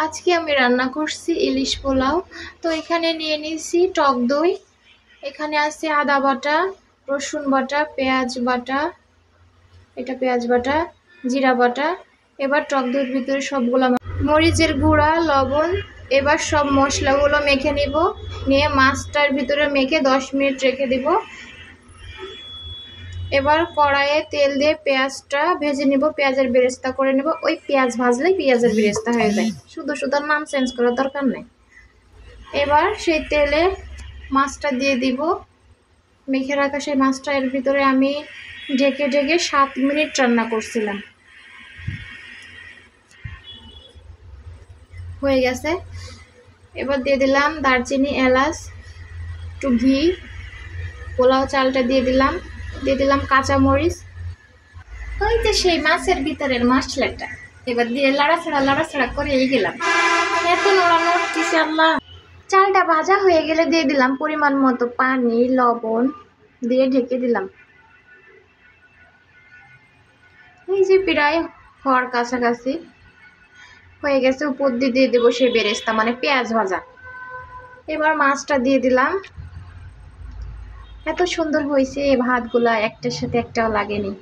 আজকে আমি রান্না করছি ইলিশ পোলাও। তো এখানে নিয়ে নিয়েছি টক দই, এখানে আছে আদা বাটা, রসুন বাটা, পেঁয়াজ বাটা, এটা পেঁয়াজ বাটা, জিরা বাটা। এবার টক দইয়ের ভিতরে সবগুলো মরিচের গুঁড়া, লবণ, এবার সব মশলাগুলো মেখে নিব। নিয়ে মাছটার ভিতরে মেখে 10 মিনিট রেখে দিব। এবার কড়াইয়ে তেল দিয়ে পেঁয়াজটা ভেজে নিব, পেঁয়াজের বেরেস্তা করে নেব। ওই পেঁয়াজ ভাজলেই পেঁয়াজের বেরেস্তা হয়ে যায়, শুধু শুধু নাম চেঞ্জ করার দরকার নেই। এবার সেই তেলে মাছটা দিয়ে দিব, মেখে রাখা সেই মাছটা এর ভিতরে আমি ঢেকে ঢেকে 7 মিনিট রান্না করছিলাম। হয়ে গেছে। এবার দিয়ে দিলাম দারচিনি, এলাচ, একটু ঘি, পোলাও চালটা দিয়ে দিলাম কাঁচামরিচ। ওই যে সেই মাছের ভিতরের মশলাটা এবার দিয়ে লাড়াছাড়া করে গেলাম। এত নড়ানো উঠতেছে আল্লাহ। চালটা ভাজা হয়ে গেলে দিয়ে দিলাম পরিমাণ মতো পানি, লবণ দিয়ে ঢেকে দিলাম। এই যে প্রায় হওয়ার কাছাকাছি হয়ে গেছে। উপর দিয়ে দেবো সেই বেরেস্তা, মানে পেঁয়াজ ভাজা। এবার মাছটা দিয়ে দিলাম। এত সুন্দর হয়েছে, এই ভাতগুলা একটার সাথে একটাও লাগেনি।